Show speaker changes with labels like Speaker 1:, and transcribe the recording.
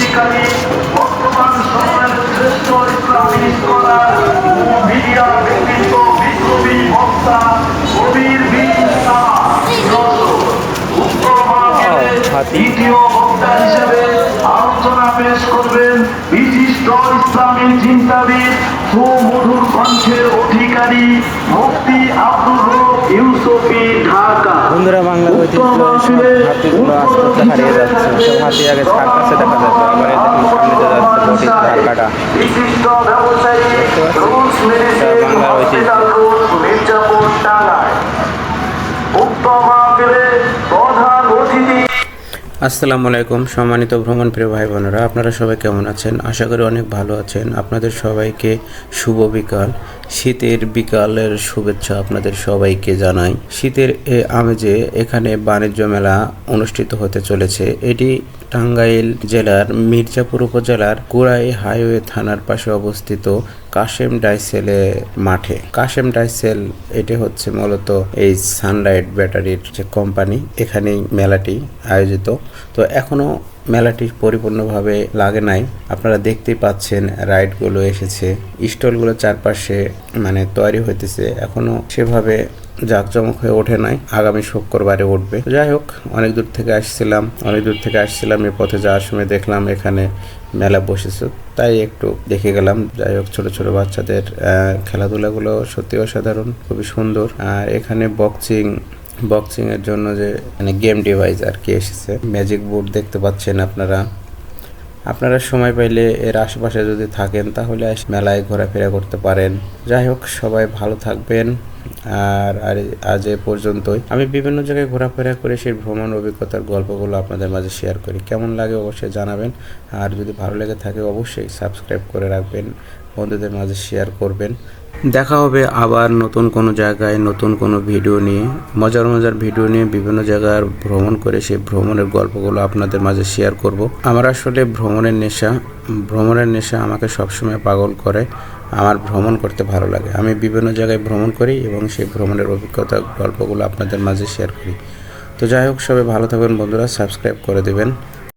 Speaker 1: সৃষ্টিকারী বর্তমান সময়ের শ্রেষ্ঠ ইসলামী স্কলার ও মিডিয়া ব্যক্তিত্ব বিপ্লবী বক্তা কবির বিন উত্তর মাহফিলে দ্বিতীয় বক্তা হিসেবে আলোচনা পেশ করবেন বিশিষ্ট ইসলামী চিন্তাবিদ সুমধুর কণ্ঠের অধিকারী মুফতি আব্দুর রউফ ইউসুফী ঢাকা।
Speaker 2: বন্ধুরা, বাংলার ঐতিহ্য হাতিগুলো আস্তে আস্তে হারিয়ে যাচ্ছে। সব হাতি আগে সার্কাসে দেখা যেত, আবার দেখুন সামনে যে যাচ্ছে বটি ঢাকাটা।
Speaker 1: বিশিষ্ট ব্যবসায়ী
Speaker 2: বাংলার ঐতিহ্য।
Speaker 1: মির্জাপুর টাঙ্গাইল। উক্ত মাহফিলে প্রধান অতিথি।
Speaker 2: আসসালামু আলাইকুম সম্মানিত ভ্রমণ প্রিয় ভাই বোনেরা, আপনারা সবাই কেমন আছেন? আশা করি অনেক ভালো আছেন। আপনাদের সবাইকে শুভ বিকাল, শীতের বিকালের শুভেচ্ছা আপনাদের সবাইকে জানাই। শীতের আমেজে এখানে বাণিজ্য মেলা অনুষ্ঠিত হতে চলেছে। এটি টাঙ্গাইল জেলার মির্জাপুর উপজেলার কুড়াই হাইওয়ে থানার পাশে অবস্থিত কাশেম ডাইসেলে মাঠে। কাশেম ডাইসেল এটি হচ্ছে মূলত এই সানলাইট ব্যাটারির যে কোম্পানি, এখানেই মেলাটি আয়োজিত। তো এখনো মেলাটি পরিপূর্ণভাবে লাগে নাই, আপনারা দেখতেই পাচ্ছেন রাইডগুলো এসেছে, স্টলগুলো চারপাশে মানে তৈরি হইতেছে, এখনো সেভাবে জাঁকজমক হয়ে ওঠে নাই, আগামী শুক্রবারে উঠবে। যাই হোক, অনেক দূর থেকে আসছিলাম এই পথে যাওয়ার সময় দেখলাম এখানে মেলা বসেছে, তাই একটু দেখে গেলাম। যাই হোক, ছোট ছোট বাচ্চাদের খেলাধুলাগুলো সত্যি অসাধারণ, খুবই সুন্দর। আর এখানে বক্সিং এর জন্য যে মানে গেম ডিভাইস আর কি এসেছে, ম্যাজিক বোর্ড দেখতে পাচ্ছেন আপনারা সময় পাইলে এর আশেপাশে যদি থাকেন তাহলে মেলায় ঘোরাফেরা করতে পারেন। যাই হোক, সবাই ভালো থাকবেন। আর আজ এ পর্যন্তই। আমি বিভিন্ন জায়গায় ঘোরাফেরা করে সেই ভ্রমণ অভিজ্ঞতার গল্পগুলো আপনাদের মাঝে শেয়ার করি। কেমন লাগে অবশ্যই জানাবেন। আর যদি ভালো লেগে থাকে অবশ্যই সাবস্ক্রাইব করে রাখবেন, বন্ধুদের মাঝে শেয়ার করবেন। দেখা হবে আবার নতুন কোনো জায়গায়, নতুন কোনো ভিডিও নিয়ে, মজার ভিডিও নিয়ে বিভিন্ন জায়গায় ভ্রমণ করে সেই ভ্রমণের গল্পগুলো আপনাদের মাঝে শেয়ার করব। আমার আসলে ভ্রমণের নেশা আমাকে সবসময় পাগল করে। আমার ভ্রমণ করতে ভালো লাগে, আমি বিভিন্ন জায়গায় ভ্রমণ করি এবং সেই ভ্রমণের অভিজ্ঞতা গল্পগুলো আপনাদের মাঝে শেয়ার করি। তো যাই হোক, সবাই ভালো থাকবেন বন্ধুরা, সাবস্ক্রাইব করে দেবেন।